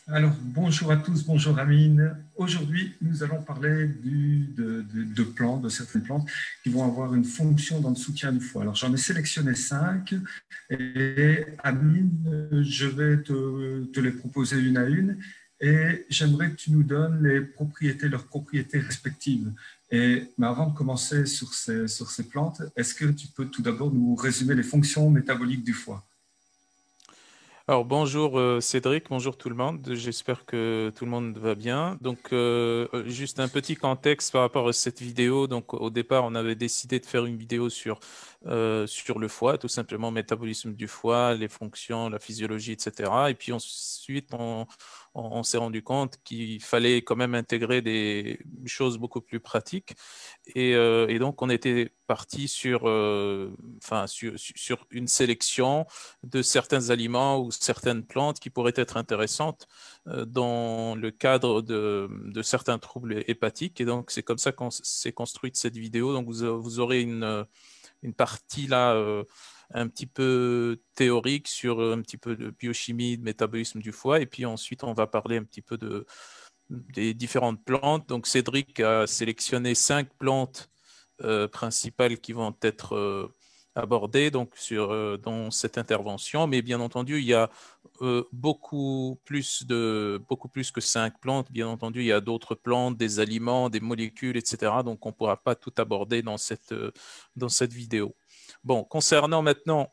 Alors, bonjour à tous, bonjour Amine. Aujourd'hui, nous allons parler de plantes, de certaines plantes qui vont avoir une fonction dans le soutien du foie. Alors, j'en ai sélectionné 5 et Amine, je vais te les proposer une à une et j'aimerais que tu nous donnes leurs propriétés respectives. Mais avant de commencer sur ces plantes, est-ce que tu peux tout d'abord nous résumer les fonctions métaboliques du foie? Alors bonjour Cédric, bonjour tout le monde, j'espère que tout le monde va bien. Donc juste un petit contexte par rapport à cette vidéo. Donc au départ on avait décidé de faire une vidéo sur le foie, tout simplement métabolisme du foie, les fonctions, la physiologie, etc. Et puis ensuite on s'est rendu compte qu'il fallait quand même intégrer des choses beaucoup plus pratiques. Et donc on était parti sur une sélection de certains aliments ou certaines plantes qui pourraient être intéressantes dans le cadre de certains troubles hépatiques. Et donc, c'est comme ça qu'on s'est construite cette vidéo. Donc, vous aurez une partie là un petit peu théorique sur un petit peu de biochimie, de métabolisme du foie. Et puis ensuite, on va parler un petit peu des différentes plantes. Donc, Cédric a sélectionné 5 plantes principales qui vont être abordées dans cette intervention. Mais bien entendu, il y a beaucoup plus que 5 plantes. Bien entendu, il y a d'autres plantes, des aliments, des molécules, etc. Donc, on ne pourra pas tout aborder dans cette vidéo. Bon, concernant maintenant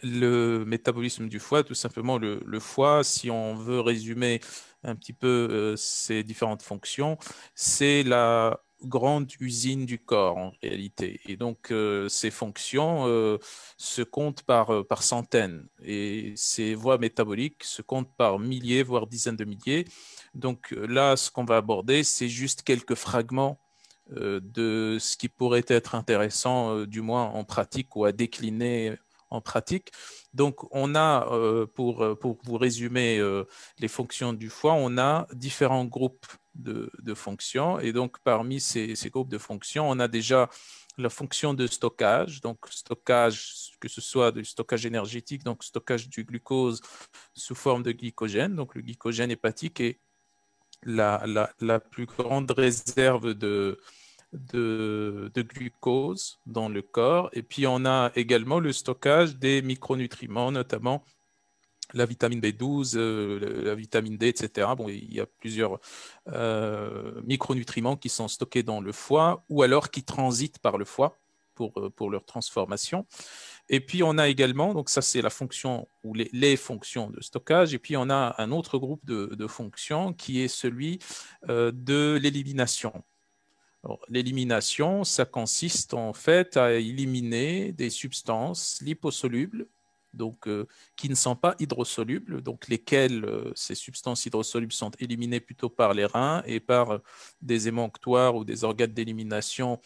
le métabolisme du foie, tout simplement le foie, si on veut résumer un petit peu ses différentes fonctions, c'est la grande usine du corps en réalité. Et donc ces fonctions se comptent par centaines et ces voies métaboliques se comptent par milliers, voire dizaines de milliers. Donc là, ce qu'on va aborder, c'est juste quelques fragments de ce qui pourrait être intéressant, du moins en pratique ou à décliner en pratique. Donc, on a, pour vous résumer les fonctions du foie, on a différents groupes de fonctions. Et donc, parmi ces groupes de fonctions, on a déjà la fonction de stockage. Donc, stockage, que ce soit du stockage énergétique, donc stockage du glucose sous forme de glycogène. Donc, le glycogène hépatique est la plus grande réserve de glucose dans le corps. Et puis, on a également le stockage des micronutriments, notamment la vitamine B12, la vitamine D, etc. Bon, il y a plusieurs micronutriments qui sont stockés dans le foie ou alors qui transitent par le foie pour leur transformation. Et puis, on a également, donc ça c'est la fonction ou les fonctions de stockage, et puis on a un autre groupe de fonctions qui est celui de l'élimination. L'élimination, ça consiste en fait à éliminer des substances liposolubles, donc qui ne sont pas hydrosolubles, donc lesquelles ces substances hydrosolubles sont éliminées plutôt par les reins et par des émonctoires ou des organes d'élimination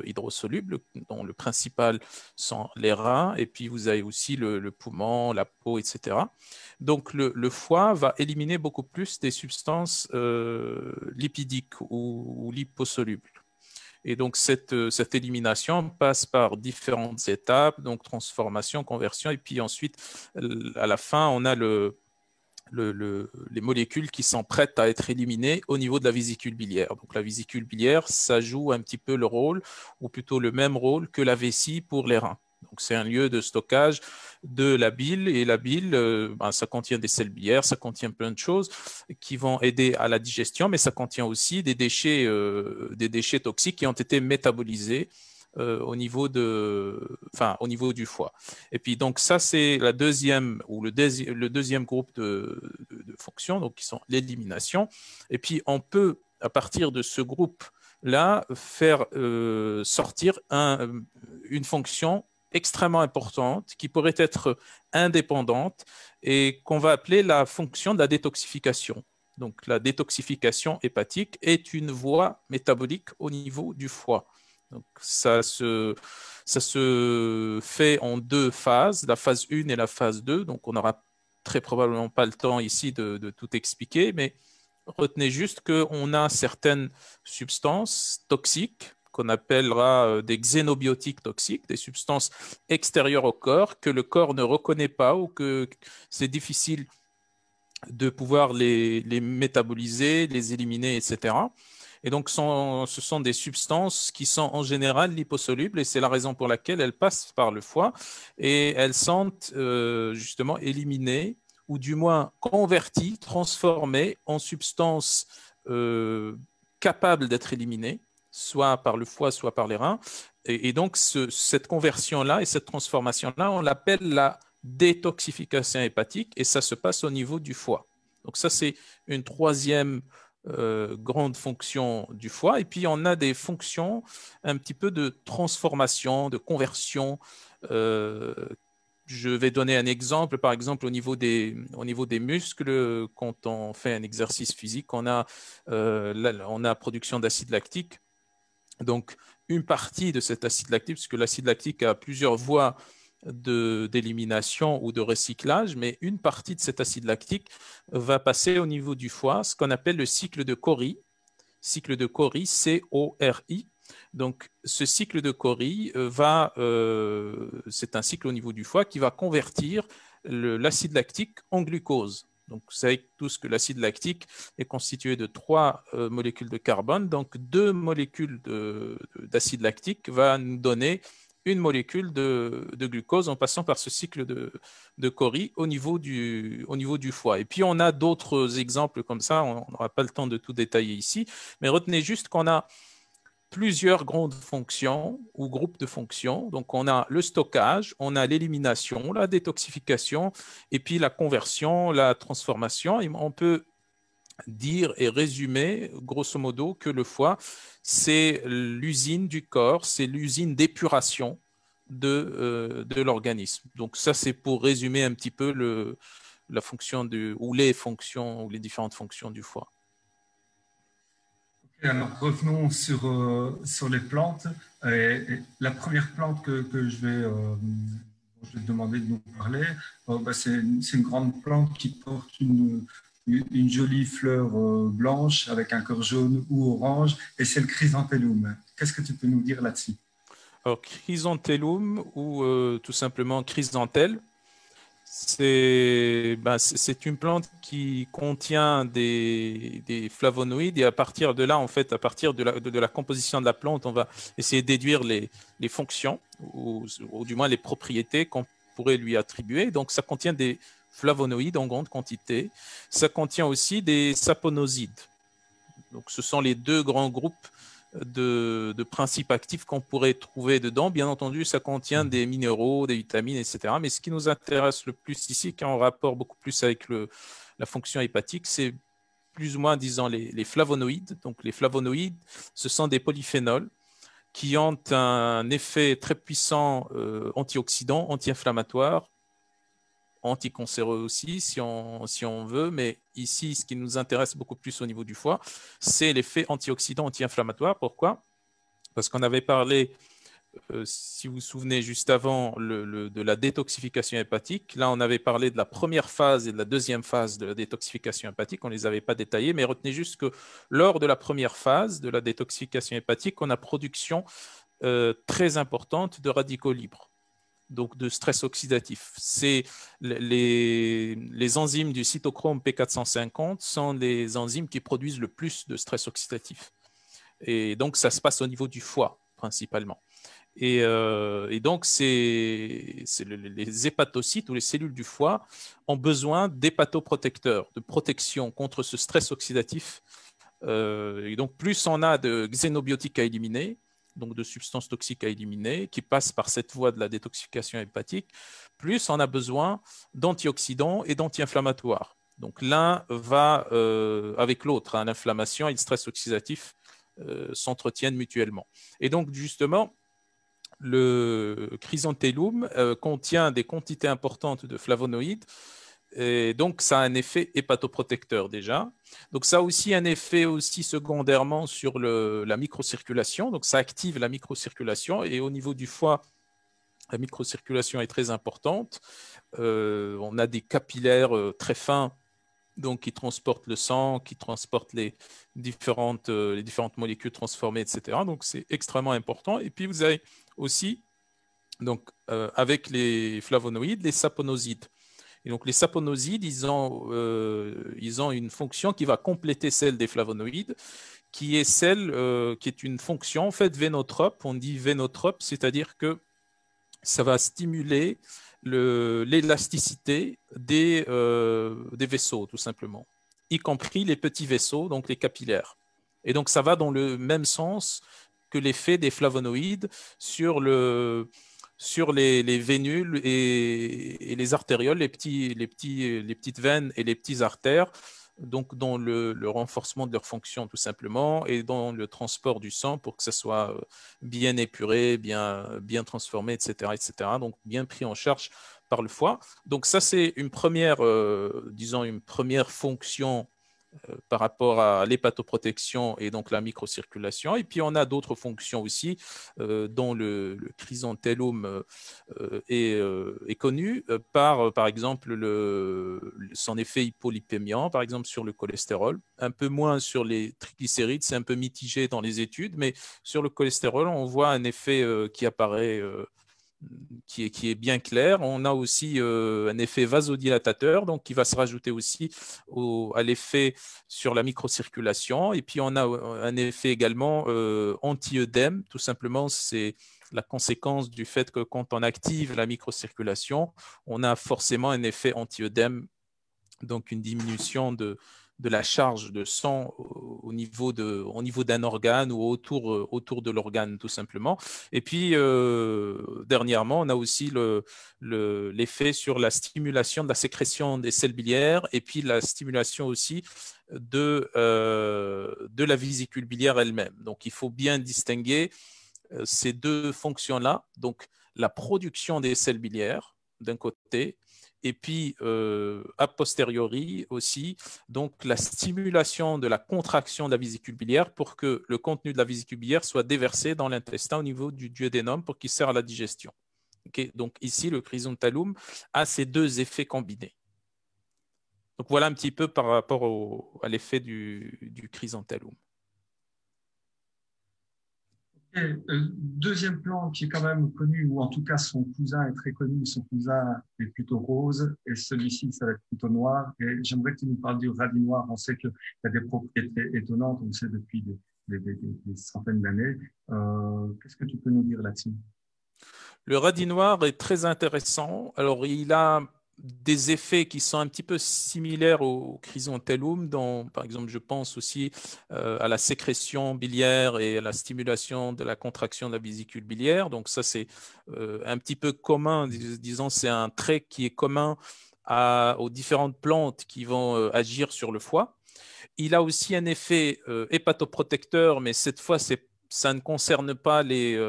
hydrosolubles, dont le principal sont les reins, et puis vous avez aussi le poumon, la peau, etc. Donc le foie va éliminer beaucoup plus des substances lipidiques ou liposolubles. Et donc, cette élimination passe par différentes étapes, donc transformation, conversion, et puis ensuite, à la fin, on a les molécules qui sont prêtes à être éliminées au niveau de la vésicule biliaire. Donc, la vésicule biliaire, ça joue un petit peu le rôle, ou plutôt le même rôle que la vessie pour les reins. Donc, c'est un lieu de stockage de la bile, et la bile, ben, ça contient des sels biliaires, ça contient plein de choses qui vont aider à la digestion, mais ça contient aussi des déchets toxiques qui ont été métabolisés au niveau du foie. Et puis donc ça c'est la deuxième ou le deuxième groupe de fonctions, donc qui sont l'élimination. Et puis on peut à partir de ce groupe là faire sortir une fonction extrêmement importante qui pourrait être indépendante et qu'on va appeler la fonction de la détoxification. Donc la détoxification hépatique est une voie métabolique au niveau du foie. Donc ça se fait en 2 phases, la phase 1 et la phase 2. Donc on n'aura très probablement pas le temps ici de tout expliquer, mais retenez juste qu'on a certaines substances toxiques qu'on appellera des xénobiotiques toxiques, des substances extérieures au corps que le corps ne reconnaît pas ou que c'est difficile de pouvoir les métaboliser, les éliminer, etc. Et donc, ce sont des substances qui sont en général liposolubles et c'est la raison pour laquelle elles passent par le foie et elles sont justement éliminées ou du moins converties, transformées en substances capables d'être éliminées, soit par le foie, soit par les reins. Et donc, cette conversion-là et cette transformation-là, on l'appelle la détoxification hépatique et ça se passe au niveau du foie. Donc ça, c'est une troisième grande fonction du foie. Et puis, on a des fonctions un petit peu de transformation, de conversion. Je vais donner un exemple. Par exemple, au niveau des muscles, quand on fait un exercice physique, on a production d'acide lactique. Donc, une partie de cet acide lactique, puisque l'acide lactique a plusieurs voies d'élimination ou de recyclage, mais une partie de cet acide lactique va passer au niveau du foie, ce qu'on appelle le cycle de Cori, C-O-R-I. Donc, ce cycle de Cori c'est un cycle au niveau du foie qui va convertir l'acide lactique en glucose. Donc, vous savez tous que l'acide lactique est constitué de 3 molécules de carbone. Donc, 2 molécules d'acide lactique va nous donner une molécule de glucose en passant par ce cycle de Cori au niveau du foie. Et puis, on a d'autres exemples comme ça. On n'aura pas le temps de tout détailler ici. Mais retenez juste qu'on a plusieurs grandes fonctions ou groupes de fonctions. Donc, on a le stockage, on a l'élimination, la détoxification, et puis la conversion, la transformation. Et on peut dire et résumer, grosso modo, que le foie, c'est l'usine du corps, c'est l'usine d'épuration de l'organisme. Donc, ça, c'est pour résumer un petit peu la fonction ou les fonctions ou les différentes fonctions du foie. Alors, revenons sur les plantes. La première plante que je vais te demander de nous parler, c'est une grande plante qui porte une jolie fleur blanche avec un cœur jaune ou orange, et c'est le chrysanthellum. Qu'est-ce que tu peux nous dire là-dessus? Alors, chrysanthellum ou tout simplement chrysanthelle, c'est une plante qui contient des flavonoïdes et à partir de là, en fait, à partir de la composition de la plante, on va essayer de déduire les fonctions ou du moins les propriétés qu'on pourrait lui attribuer. Donc, ça contient des flavonoïdes en grande quantité. Ça contient aussi des saponosides. Donc, ce sont les deux grands groupes de principes actifs qu'on pourrait trouver dedans. Bien entendu, ça contient des minéraux, des vitamines, etc. Mais ce qui nous intéresse le plus ici, qui est en rapport beaucoup plus avec la fonction hépatique, c'est plus ou moins, disons, les flavonoïdes. Donc, les flavonoïdes, ce sont des polyphénols qui ont un effet très puissant antioxydant, anti-inflammatoire, anticancéreux aussi, si on veut, mais ici, ce qui nous intéresse beaucoup plus au niveau du foie, c'est l'effet antioxydant, anti-inflammatoire. Pourquoi? Parce qu'on avait parlé, si vous vous souvenez, juste avant de la détoxification hépatique. Là, on avait parlé de la première phase et de la deuxième phase de la détoxification hépatique. On ne les avait pas détaillées, mais retenez juste que lors de la première phase de la détoxification hépatique, on a production très importante de radicaux libres, donc de stress oxydatif. C'est les enzymes du cytochrome P450 sont les enzymes qui produisent le plus de stress oxydatif. Et donc, ça se passe au niveau du foie, principalement. Et donc, les hépatocytes ou les cellules du foie ont besoin d'hépatoprotecteurs, de protection contre ce stress oxydatif. Et donc, plus on a de xénobiotiques à éliminer, donc de substances toxiques à éliminer, qui passent par cette voie de la détoxification hépatique, plus on a besoin d'antioxydants et d'anti-inflammatoires. Donc l'un va avec l'autre, hein, l'inflammation et le stress oxydatif s'entretiennent mutuellement. Et donc justement, le chrysanthellum contient des quantités importantes de flavonoïdes, et donc ça a un effet hépatoprotecteur déjà. Donc ça a aussi un effet aussi secondairement sur la microcirculation. Donc ça active la microcirculation et au niveau du foie, la microcirculation est très importante. On a des capillaires très fins donc qui transportent le sang, qui transportent les différentes molécules transformées, etc. Donc c'est extrêmement important. Et puis vous avez aussi, donc, avec les flavonoïdes, les saponosides. Et donc, les saponosides, ils ont une fonction qui va compléter celle des flavonoïdes, qui est qui est une fonction en fait vénotrope. On dit vénotrope, c'est-à-dire que ça va stimuler l'élasticité des vaisseaux, tout simplement, y compris les petits vaisseaux, donc les capillaires. Et donc, ça va dans le même sens que l'effet des flavonoïdes sur les vénules et les artérioles, les petites veines et les petites artères, donc dans le renforcement de leur fonction tout simplement et dans le transport du sang pour que ça soit bien épuré, bien transformé, etc., etc. Donc bien pris en charge par le foie. Donc ça c'est une première, disons une première fonction par rapport à l'hépatoprotection et donc la microcirculation. Et puis, on a d'autres fonctions aussi dont le chrysanthellum est connu par exemple, son effet hypolipémiant, par exemple, sur le cholestérol. Un peu moins sur les triglycérides, c'est un peu mitigé dans les études, mais sur le cholestérol, on voit un effet qui apparaît qui est bien clair. On a aussi un effet vasodilatateur, donc qui va se rajouter aussi à l'effet sur la microcirculation. Et puis on a un effet également anti-œdème. Tout simplement, c'est la conséquence du fait que quand on active la microcirculation, on a forcément un effet anti-œdème, donc une diminution de la charge de sang au niveau d'un organe ou autour de l'organe, tout simplement. Et puis, dernièrement, on a aussi l'effet sur la stimulation de la sécrétion des sels biliaires et puis la stimulation aussi de la vésicule biliaire elle-même. Donc, il faut bien distinguer ces deux fonctions-là. Donc, la production des sels biliaires, d'un côté, et puis a posteriori aussi, donc la stimulation de la contraction de la vésicule biliaire pour que le contenu de la vésicule biliaire soit déversé dans l'intestin au niveau du duodénum pour qu'il sert à la digestion. Okay, donc ici, le chrysanthellum a ces deux effets combinés. Donc voilà un petit peu par rapport à l'effet du chrysanthellum. Et, deuxième plante qui est quand même connu, ou en tout cas son cousin est très connu, son cousin est plutôt rose, et celui-ci, ça va être plutôt noir. Et j'aimerais que tu nous parles du radis noir. On sait qu'il y a des propriétés étonnantes, on le sait depuis des centaines d'années. Qu'est-ce que tu peux nous dire là-dessus? Le radis noir est très intéressant. Alors, il a des effets qui sont un petit peu similaires au chrysanthellum, dont, par exemple, je pense aussi à la sécrétion biliaire et à la stimulation de la contraction de la vésicule biliaire. Donc, ça, c'est un petit peu commun, disons, c'est un trait qui est commun aux différentes plantes qui vont agir sur le foie. Il a aussi un effet hépatoprotecteur, mais cette fois, ça ne concerne pas les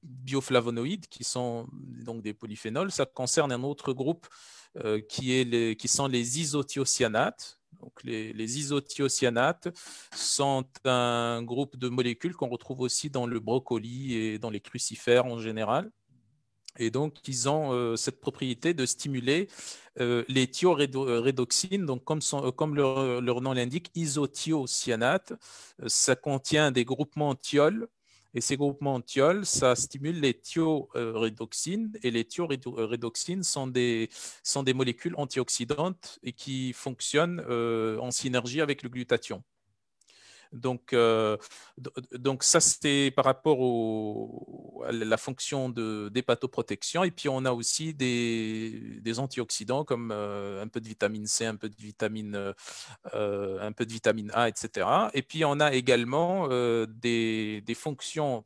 bioflavonoïdes qui sont donc des polyphénols. Ça concerne un autre groupe qui sont les isothiocyanates. Donc les isothiocyanates sont un groupe de molécules qu'on retrouve aussi dans le brocoli et dans les crucifères en général. Et donc, ils ont cette propriété de stimuler les thiorédoxines. Donc, comme leur nom l'indique, isothiocyanate, ça contient des groupements thiols. Et ces groupements thiols, ça stimule les thiorédoxines. Et les thiorédoxines sont des molécules antioxydantes et qui fonctionnent en synergie avec le glutathion. Donc, donc ça, c'était par rapport à la fonction d'hépatoprotection. Et puis, on a aussi des antioxydants comme un peu de vitamine C, un peu de vitamine A, etc. Et puis, on a également des fonctions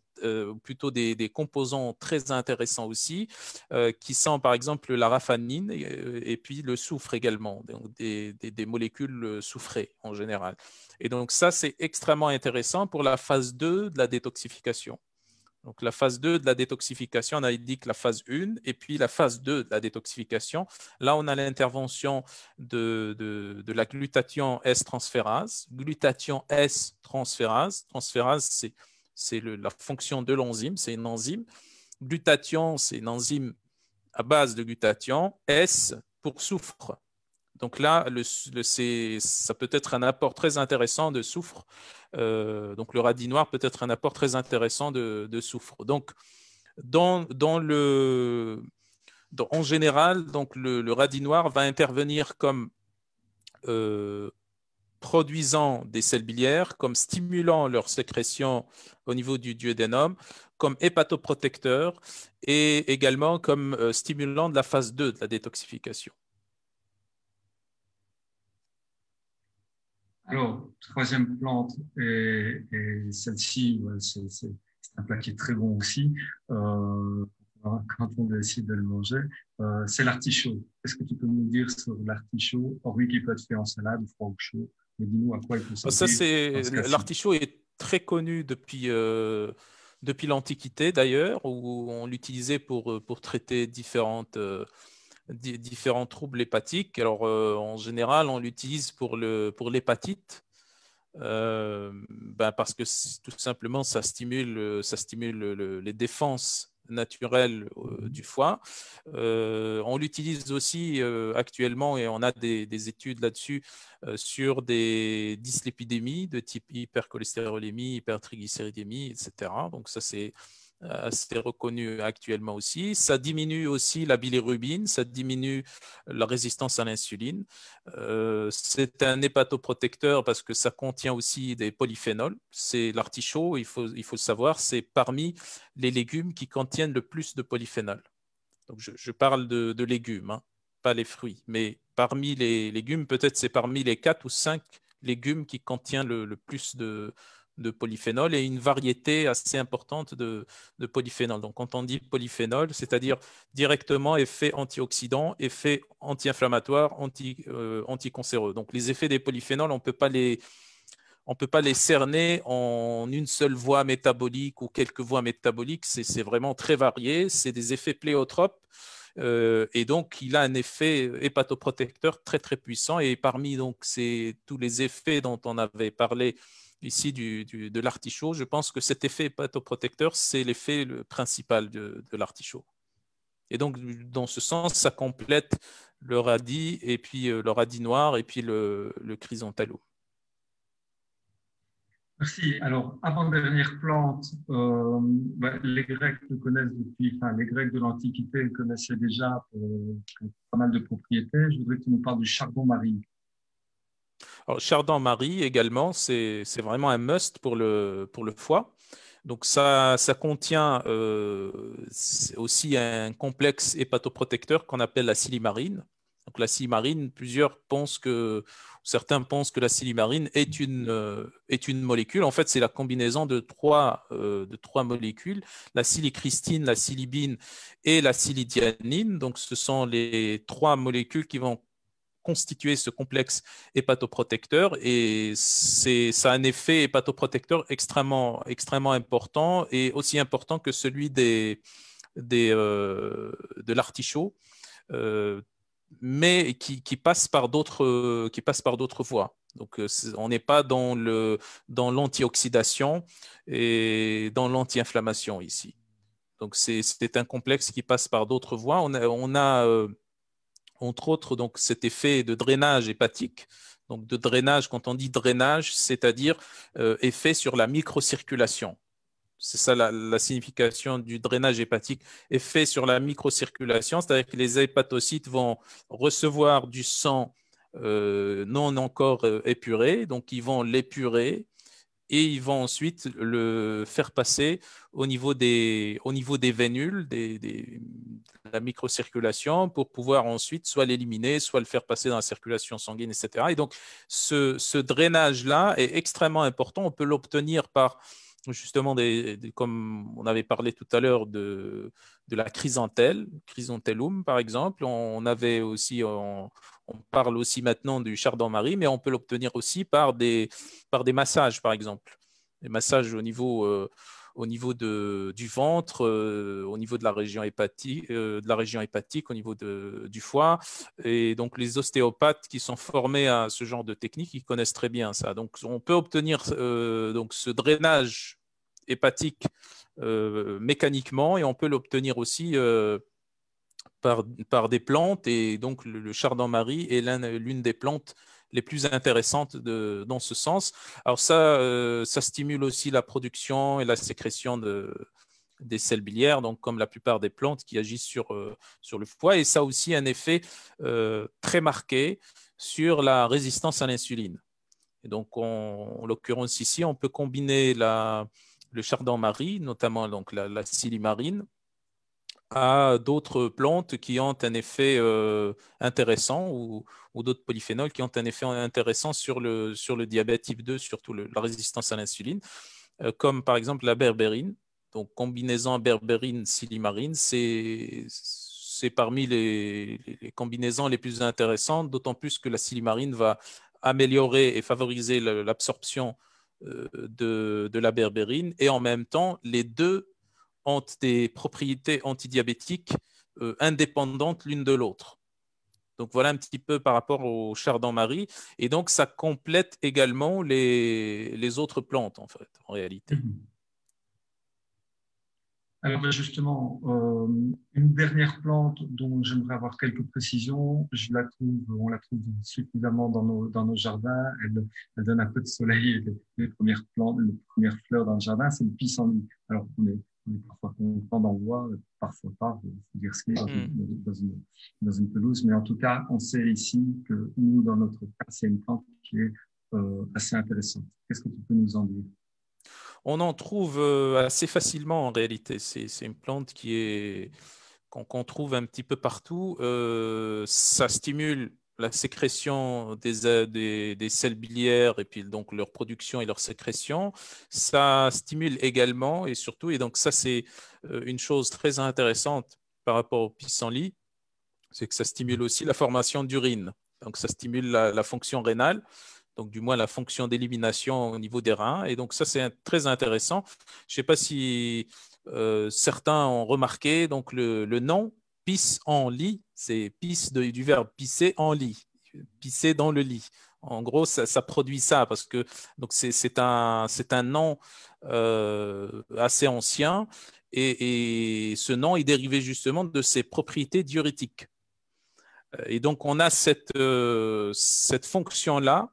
plutôt des composants très intéressants aussi, qui sont par exemple la raphanine et puis le soufre également, donc des molécules soufrées en général. Et donc ça, c'est extrêmement intéressant pour la phase 2 de la détoxification. Donc la phase 2 de la détoxification, on a dit que la phase 1 et puis la phase 2 de la détoxification. Là, on a l'intervention de la glutathion S-transférase. Glutathion S-transférase. Transférase, c'est la fonction de l'enzyme, c'est une enzyme. Glutathion, c'est une enzyme à base de glutathion. S pour soufre. Donc là, ça peut être un apport très intéressant de soufre. Donc le radis noir peut être un apport très intéressant de soufre. Donc dans En général, donc, le radis noir va intervenir comme produisant des sels biliaires, comme stimulant leur sécrétion au niveau du duodénum, comme hépatoprotecteur et également comme stimulant de la phase 2 de la détoxification. Alors, troisième plante, et celle-ci, ouais, c'est un plat qui est très bon aussi, quand on décide de le manger, c'est l'artichaut. Qu'est-ce que tu peux nous dire sur l'artichaut, hormis qu'il peut être fait en salade, froid ou chaud, mais dis-nous à quoi il peut Ça, servir dans c'est ce cas-ci. l'artichaut est très connu depuis l'Antiquité d'ailleurs, où on l'utilisait pour traiter différents troubles hépatiques. Alors, en général, on l'utilise pour l'hépatite, parce que tout simplement, ça stimule les défenses naturelles du foie. On l'utilise aussi actuellement, et on a des études là-dessus, sur des dyslipidémies de type hypercholestérolémie, hypertriglycéridémie, etc. Donc ça, c'est assez reconnu actuellement aussi. Ça diminue aussi la bilirubine, ça diminue la résistance à l'insuline. C'est un hépatoprotecteur parce que ça contient aussi des polyphénols. C'est l'artichaut, il faut le savoir, c'est parmi les légumes qui contiennent le plus de polyphénols. Donc je parle de légumes, hein, pas les fruits. Mais parmi les légumes, peut-être c'est parmi les 4 ou 5 légumes qui contiennent le plus de polyphénol et une variété assez importante de polyphénol. Donc quand on dit polyphénol, c'est-à-dire directement effet antioxydant, effet anti-inflammatoire, anticancéreux. Donc les effets des polyphénols, on peut pas les cerner en une seule voie métabolique ou quelques voies métaboliques. C'est vraiment très varié. C'est des effets pléiotropes. Et donc, il a un effet hépatoprotecteur très, très puissant. Et parmi donc, tous les effets dont on avait parlé ici de l'artichaut, je pense que cet effet hépatoprotecteur, c'est l'effet principal de l'artichaut. Et donc, dans ce sens, ça complète le radis et puis le radis noir et puis le chrysanthellum. Merci. Alors, avant-dernière plante, les Grecs le connaissent les Grecs de l'Antiquité le connaissaient déjà pour pas mal de propriétés. Je voudrais que tu nous parles du chardon-marie. Alors, chardon-marie également, c'est vraiment un must pour le foie. Donc, ça contient aussi un complexe hépatoprotecteur qu'on appelle la silimarine. Donc, la silimarine, certains pensent que la silimarine est une molécule. En fait, c'est la combinaison de trois molécules, la silicristine, la silibine et la silidianine. Donc, ce sont les trois molécules qui vont constituer ce complexe hépatoprotecteur et ça a un effet hépatoprotecteur extrêmement important et aussi important que celui de l'artichaut, euh, mais qui passe par d'autres voies. Donc, on n'est pas dans l'antioxydation et dans l'anti-inflammation ici. Donc, c'est un complexe qui passe par d'autres voies. On a entre autres donc cet effet de drainage hépatique. Donc de drainage, quand on dit drainage, c'est-à-dire effet sur la microcirculation. C'est ça la signification du drainage hépatique, effet sur la microcirculation, c'est-à-dire que les hépatocytes vont recevoir du sang non encore épuré, donc ils vont l'épurer et ils vont ensuite le faire passer au niveau des vénules, de la microcirculation, pour pouvoir ensuite soit l'éliminer, soit le faire passer dans la circulation sanguine, etc. Et donc, ce drainage-là est extrêmement important. On peut l'obtenir par justement, comme on avait parlé tout à l'heure, de la chrysanthellum, par exemple. On avait aussi, on parle aussi maintenant du chardon-marie, mais on peut l'obtenir aussi par des massages, par exemple. Des massages au niveau du ventre, au niveau de la région hépatique, au niveau du foie. Et donc, les ostéopathes qui sont formés à ce genre de technique, ils connaissent très bien ça. Donc, on peut obtenir donc ce drainage hépatique mécaniquement et on peut l'obtenir aussi par des plantes. Et donc, le chardon-marie est l'une des plantes les plus intéressantes dans ce sens. Alors ça stimule aussi la production et la sécrétion des sels biliaires, donc comme la plupart des plantes qui agissent sur le foie. Et ça a aussi un effet très marqué sur la résistance à l'insuline. Et donc, en l'occurrence ici, on peut combiner le chardon-marie, notamment donc la silimarine, à d'autres plantes qui ont un effet intéressant ou d'autres polyphénols qui ont un effet intéressant sur le diabète type 2, surtout la résistance à l'insuline, comme par exemple la berbérine. Donc, combinaison berbérine-silimarine, c'est parmi les combinaisons les plus intéressantes, d'autant plus que la silimarine va améliorer et favoriser l'absorption de la berbérine, et en même temps, les deux ont des propriétés antidiabétiques indépendantes l'une de l'autre. Donc voilà un petit peu par rapport au chardon-marie. Et donc ça complète également les autres plantes, en fait, en réalité. Alors justement, une dernière plante dont j'aimerais avoir quelques précisions, on la trouve suffisamment dans nos jardins. Elle donne un peu de soleil et les premières plantes, les premières fleurs dans le jardin, c'est le pissenlit. Alors on est parfois content d'en voir, parfois pas, il faut dire ce qu'il y a dans une pelouse. Mais en tout cas, on sait ici que nous, dans notre cas, c'est une plante qui est assez intéressante. Qu'est-ce que tu peux nous en dire? On en trouve assez facilement en réalité. C'est une plante qu'on trouve un petit peu partout. Ça stimule la sécrétion des sels biliaires et puis donc leur production et leur sécrétion. Ça stimule également et surtout, et donc ça c'est une chose très intéressante par rapport au pissenlit, c'est que ça stimule aussi la formation d'urine. Donc ça stimule la fonction rénale, donc du moins la fonction d'élimination au niveau des reins. Et donc ça, c'est très intéressant. Je ne sais pas si certains ont remarqué, donc le nom pisse en lit, c'est pisse du verbe pisser en lit, pisser dans le lit. En gros, ça produit ça parce que donc c'est un nom assez ancien et ce nom est dérivé justement de ses propriétés diurétiques. Et donc, on a cette fonction-là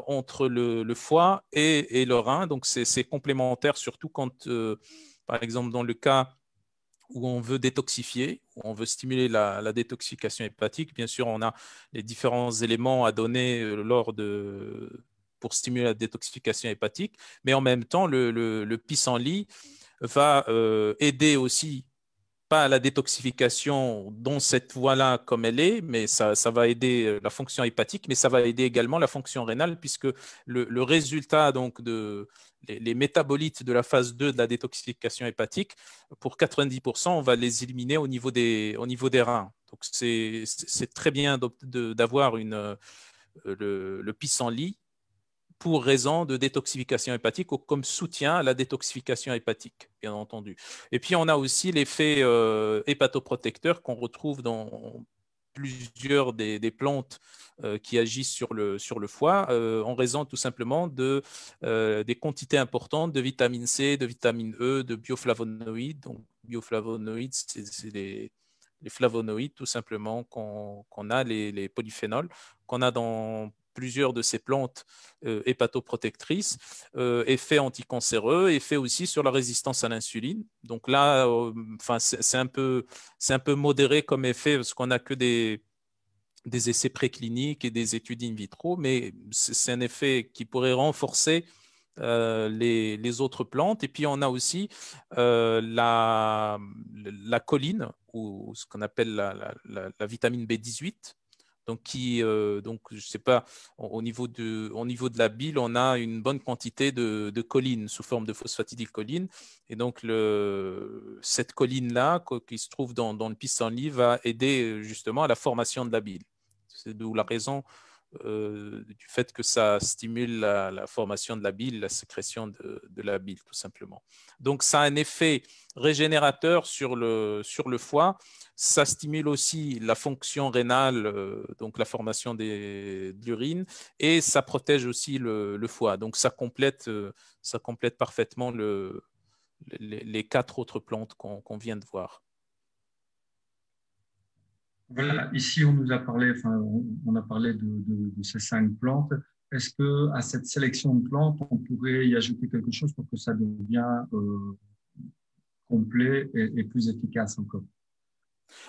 entre le foie et le rein. Donc, c'est complémentaire, surtout quand, par exemple, dans le cas où on veut détoxifier, où on veut stimuler la détoxification hépatique. Bien sûr, on a les différents éléments à donner pour stimuler la détoxification hépatique, mais en même temps, le pissenlit va aider aussi pas à la détoxification dans cette voie-là comme elle est, mais ça va aider la fonction hépatique, mais ça va aider également la fonction rénale, puisque le résultat donc les métabolites de la phase 2 de la détoxification hépatique, pour 90%, on va les éliminer au niveau des reins. Donc c'est très bien d'avoir le pissenlit pour raison de détoxification hépatique ou comme soutien à la détoxification hépatique, bien entendu. Et puis, on a aussi l'effet hépatoprotecteur qu'on retrouve dans plusieurs des plantes qui agissent sur le foie en raison tout simplement des quantités importantes de vitamine C, de vitamine E, de bioflavonoïdes. Donc, bioflavonoïdes, c'est les flavonoïdes tout simplement qu'on a, les polyphénols qu'on a dans plusieurs de ces plantes hépatoprotectrices, effet anticancéreux, effet aussi sur la résistance à l'insuline. Donc là, c'est un peu modéré comme effet parce qu'on n'a que des essais précliniques et des études in vitro, mais c'est un effet qui pourrait renforcer les autres plantes. Et puis, on a aussi la choline, ou ce qu'on appelle la vitamine B18, donc donc je sais pas, au niveau de la bile, on a une bonne quantité de choline sous forme de phosphatidylcholine, et donc cette choline-là qui se trouve dans le pissenlit va aider justement à la formation de la bile. C'est d'où la raison du fait que ça stimule la formation de la bile, la sécrétion de la bile, tout simplement. Donc, ça a un effet régénérateur sur le foie. Ça stimule aussi la fonction rénale, donc la formation de l'urine, et ça protège aussi le foie. Donc, ça complète parfaitement les 4 autres plantes qu'on vient de voir. Voilà, ici on nous a parlé, enfin, on a parlé de ces 5 plantes. Est-ce que à cette sélection de plantes, on pourrait y ajouter quelque chose pour que ça devienne complet et plus efficace encore.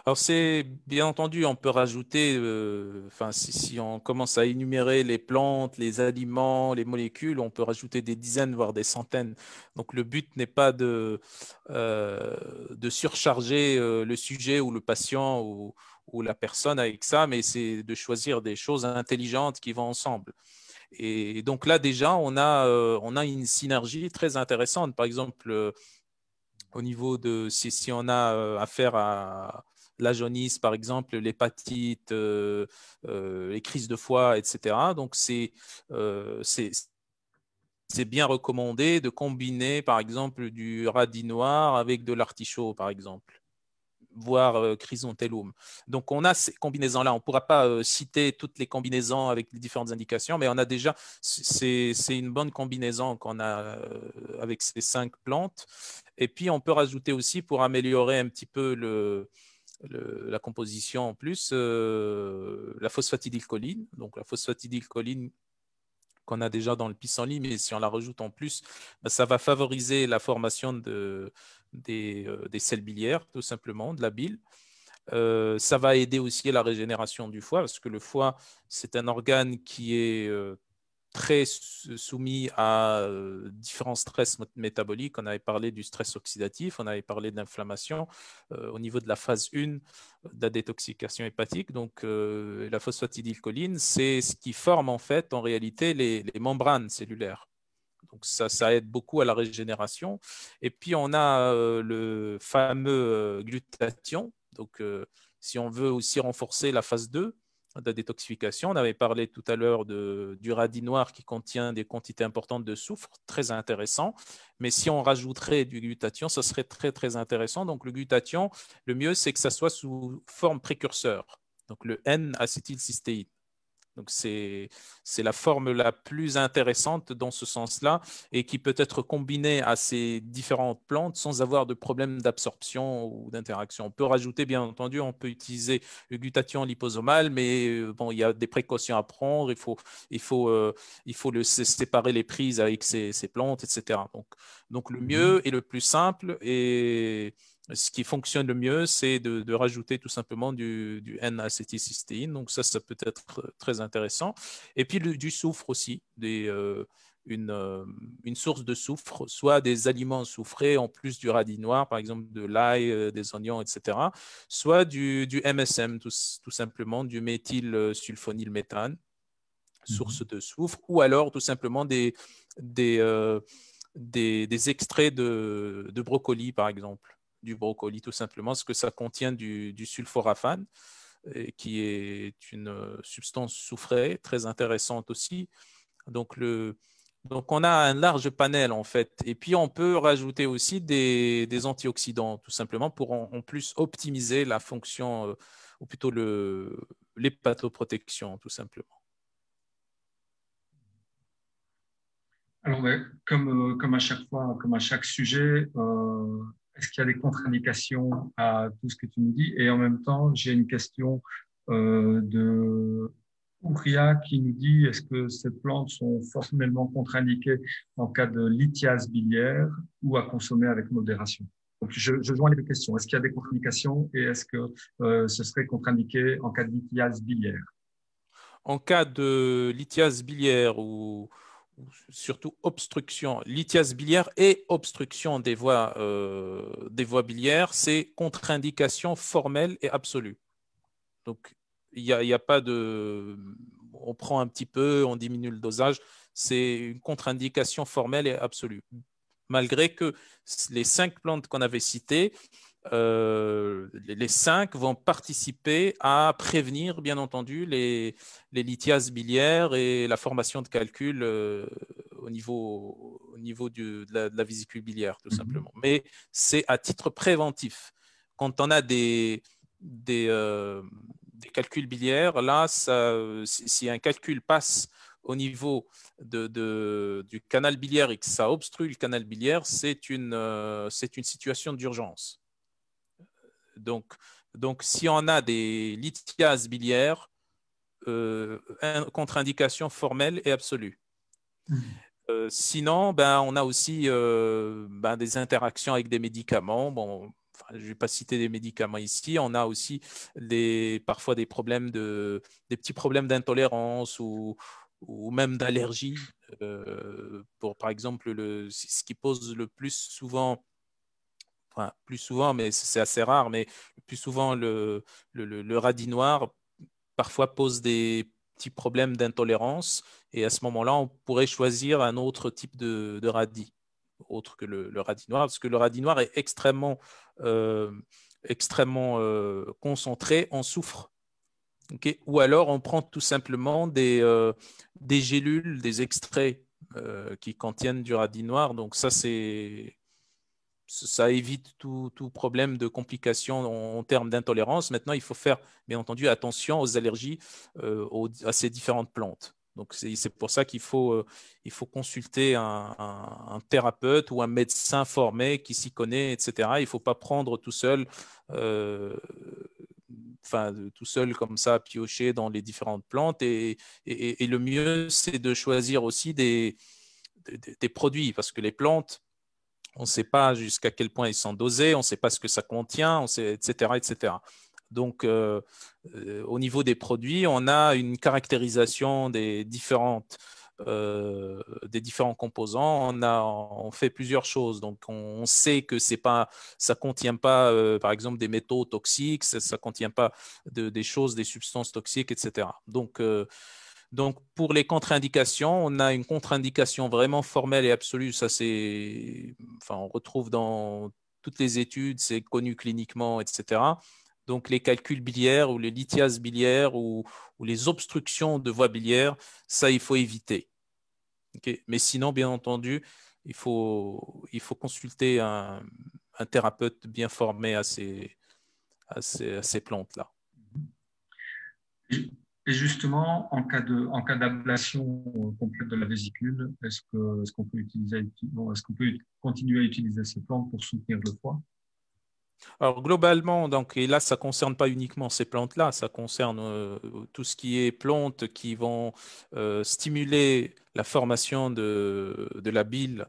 Alors, c'est bien entendu, on peut rajouter, enfin, si on commence à énumérer les plantes, les aliments, les molécules, on peut rajouter des dizaines, voire des centaines. Donc, le but n'est pas de surcharger le sujet ou le patient ou la personne avec ça, mais c'est de choisir des choses intelligentes qui vont ensemble. Et donc là, déjà, on a une synergie très intéressante. Par exemple, au niveau de si on a affaire à la jaunisse, par exemple, l'hépatite, les crises de foie, etc. Donc, c'est bien recommandé de combiner, par exemple, du radis noir avec de l'artichaut, par exemple, voire chrysanthellum. Donc, on a ces combinaisons-là. On ne pourra pas citer toutes les combinaisons avec les différentes indications, mais on a déjà, c'est une bonne combinaison qu'on a avec ces 5 plantes. Et puis, on peut rajouter aussi, pour améliorer un petit peu la composition en plus, la phosphatidylcholine. Donc, la phosphatidylcholine qu'on a déjà dans le pissenlit, mais si on la rajoute en plus, ben, ça va favoriser la formation des selles biliaires, tout simplement, de la bile. Ça va aider aussi à la régénération du foie, parce que le foie, c'est un organe qui est très soumis à différents stress métaboliques. On avait parlé du stress oxydatif, on avait parlé d'inflammation au niveau de la phase 1 de la détoxication hépatique. Donc, la phosphatidylcholine, c'est ce qui forme en fait, en réalité, les membranes cellulaires. Donc, ça aide beaucoup à la régénération. Et puis, on a le fameux glutathion. Donc, si on veut aussi renforcer la phase 2 de la détoxification, on avait parlé tout à l'heure du radis noir qui contient des quantités importantes de soufre, très intéressant. Mais si on rajouterait du glutathion, ça serait très, très intéressant. Donc, le glutathion, le mieux, c'est que ça soit sous forme précurseur. Donc, le N-acétylcystéine. Donc, c'est la forme la plus intéressante dans ce sens-là et qui peut être combinée à ces différentes plantes sans avoir de problème d'absorption ou d'interaction. On peut rajouter, bien entendu, on peut utiliser le glutathion liposomal, mais bon, il y a des précautions à prendre. Il faut, il faut séparer les prises avec ces plantes, etc. Donc, le mieux et le plus simple et ce qui fonctionne le mieux, c'est de rajouter tout simplement du N-acétylcystéine. Donc ça peut être très intéressant. Et puis du soufre aussi, une source de soufre, soit des aliments soufrés en plus du radis noir, par exemple de l'ail, des oignons, etc., soit du MSM, tout simplement, du méthylsulfonylméthane, source de soufre, ou alors tout simplement des, euh, des extraits de brocoli, par exemple, du brocoli, tout simplement, parce que ça contient du sulforaphane, qui est une substance soufrée, très intéressante aussi. Donc, donc, on a un large panel, en fait. Et puis, on peut rajouter aussi des antioxydants, tout simplement, pour en plus optimiser la fonction, ou plutôt l'hépatoprotection, tout simplement. Alors, comme à chaque fois, comme à chaque sujet, est-ce qu'il y a des contre-indications à tout ce que tu nous dis? Et en même temps, j'ai une question de Ouria qui nous dit, est-ce que ces plantes sont formellement contre-indiquées en cas de lithiase biliaire ou à consommer avec modération? Donc, je joins les deux questions. Est-ce qu'il y a des contre-indications et est-ce que ce serait contre-indiqué en cas de lithiase biliaire? En cas de lithiase biliaire ou surtout obstruction, lithiase biliaire et obstruction des voies biliaires, c'est contre-indication formelle et absolue. Donc, il y a pas de... On prend un petit peu, on diminue le dosage. C'est une contre-indication formelle et absolue. Malgré que les 5 plantes qu'on avait citées, les 5 vont participer à prévenir, bien entendu, les lithiases biliaires et la formation de calculs au niveau de la vésicule biliaire, tout simplement. Mais c'est à titre préventif. Quand on a des calculs biliaires, là, si un calcul passe au niveau du canal biliaire et que ça obstrue le canal biliaire, c'est une situation d'urgence. Donc, donc, si on a des lithiases biliaires, contre-indication formelle et absolue. Sinon, ben, on a aussi ben, des interactions avec des médicaments. Bon, enfin, je ne vais pas citer des médicaments ici. On a aussi parfois des petits problèmes d'intolérance ou même d'allergie. Par exemple, ce qui pose le plus souvent, enfin, plus souvent, mais c'est assez rare, mais le plus souvent, le radis noir parfois pose des petits problèmes d'intolérance. Et à ce moment-là, on pourrait choisir un autre type de radis, autre que le radis noir, parce que le radis noir est euh, extrêmement concentré en soufre. Okay. Ou alors, on prend tout simplement des gélules, des extraits qui contiennent du radis noir. Donc ça évite tout problème de complications en termes d'intolérance. Maintenant, il faut faire, bien entendu, attention aux allergies à ces différentes plantes. Donc, c'est pour ça il faut consulter un thérapeute ou un médecin formé qui s'y connaît, etc. Il ne faut pas prendre tout seul, euh, enfin, tout seul comme ça, piocher dans les différentes plantes. Et le mieux, c'est de choisir aussi des produits, parce que les plantes, on ne sait pas jusqu'à quel point ils sont dosés, on ne sait pas ce que ça contient, on sait, etc., etc. Donc, au niveau des produits, on a une caractérisation des différents composants. On fait plusieurs choses. Donc, on sait que ça contient pas, par exemple, des métaux toxiques, ça ne contient pas des choses, des substances toxiques, etc. Donc, pour les contre-indications, on a une contre-indication vraiment formelle et absolue. Ça, enfin, on retrouve dans toutes les études, c'est connu cliniquement, etc. Donc, les calculs biliaires ou les lithiases biliaires ou les obstructions de voies biliaires, ça, il faut éviter. Okay. Mais sinon, bien entendu, il faut consulter un thérapeute bien formé à ces plantes-là. Et justement, en cas d'ablation complète de la vésicule, est-ce qu'on peut est-ce qu'on peut continuer à utiliser ces plantes pour soutenir le foie? Alors globalement, donc, et là, ça ne concerne pas uniquement ces plantes-là, ça concerne tout ce qui est plantes qui vont stimuler la formation de la bile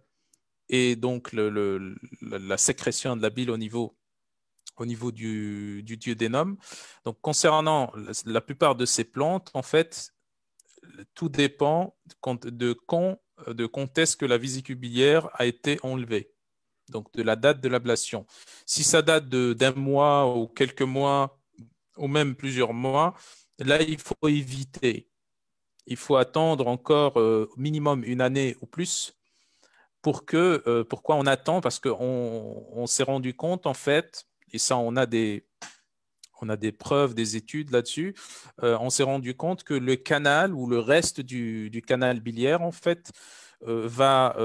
et donc la sécrétion de la bile au niveau du duodénum. Donc concernant la plupart de ces plantes, en fait, tout dépend de quand est-ce que la vésicule biliaire a été enlevée, donc de la date de l'ablation. Si ça date d'un mois ou quelques mois ou même plusieurs mois, là, il faut éviter. Il faut attendre encore minimum une année ou plus pourquoi on attend? Parce qu'on s'est rendu compte, en fait, et ça, on a des preuves, des études là-dessus, on s'est rendu compte que le canal ou le reste du canal biliaire, en fait, va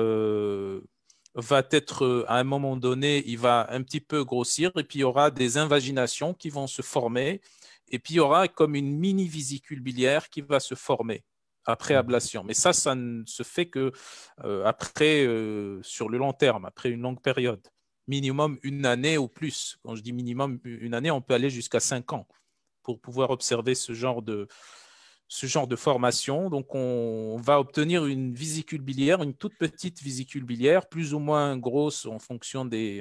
être, à un moment donné, il va un petit peu grossir et puis il y aura des invaginations qui vont se former et puis il y aura comme une mini vésicule biliaire qui va se former après ablation. Mais ça ne se fait que après, sur le long terme, après une longue période minimum une année ou plus. Quand je dis minimum une année, on peut aller jusqu'à 5 ans pour pouvoir observer ce genre de formation. Donc, on va obtenir une vésicule biliaire, une toute petite vésicule biliaire, plus ou moins grosse en fonction des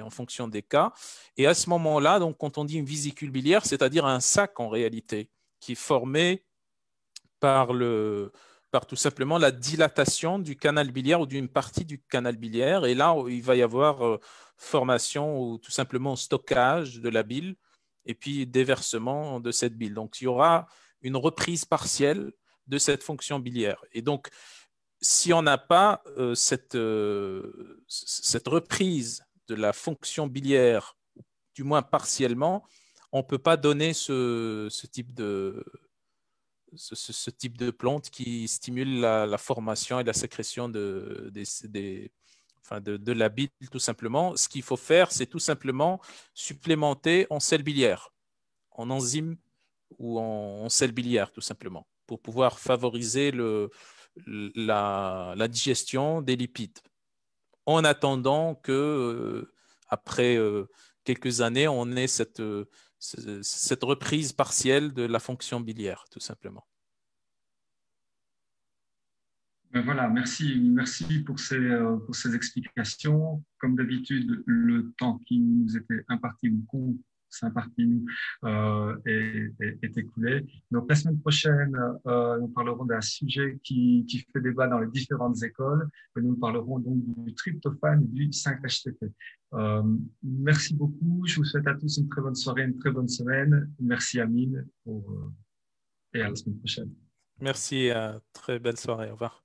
cas. Et à ce moment-là, donc, quand on dit une vésicule biliaire, c'est-à-dire un sac en réalité, qui est formé par par tout simplement la dilatation du canal biliaire ou d'une partie du canal biliaire. Et là, il va y avoir formation ou tout simplement stockage de la bile et puis déversement de cette bile. Donc, il y aura une reprise partielle de cette fonction biliaire. Et donc, si on n'a pas cette reprise de la fonction biliaire, du moins partiellement, on ne peut pas donner ce type de plante qui stimule la formation et la sécrétion de la bile, tout simplement. Ce qu'il faut faire, c'est tout simplement supplémenter en sel biliaire, en enzyme ou en sel biliaire, tout simplement, pour pouvoir favoriser la digestion des lipides. En attendant que, après quelques années, on ait cette reprise partielle de la fonction biliaire, tout simplement. Ben voilà, merci pour ces explications. Comme d'habitude, le temps qui nous était imparti ou qu'on s'est imparti nous est écoulé. Donc la semaine prochaine, nous parlerons d'un sujet qui fait débat dans les différentes écoles. Et nous parlerons donc du tryptophane et du 5-HTP. Merci beaucoup. Je vous souhaite à tous une très bonne soirée, une très bonne semaine. Merci Amine et à la semaine prochaine. Merci, très belle soirée. Au revoir.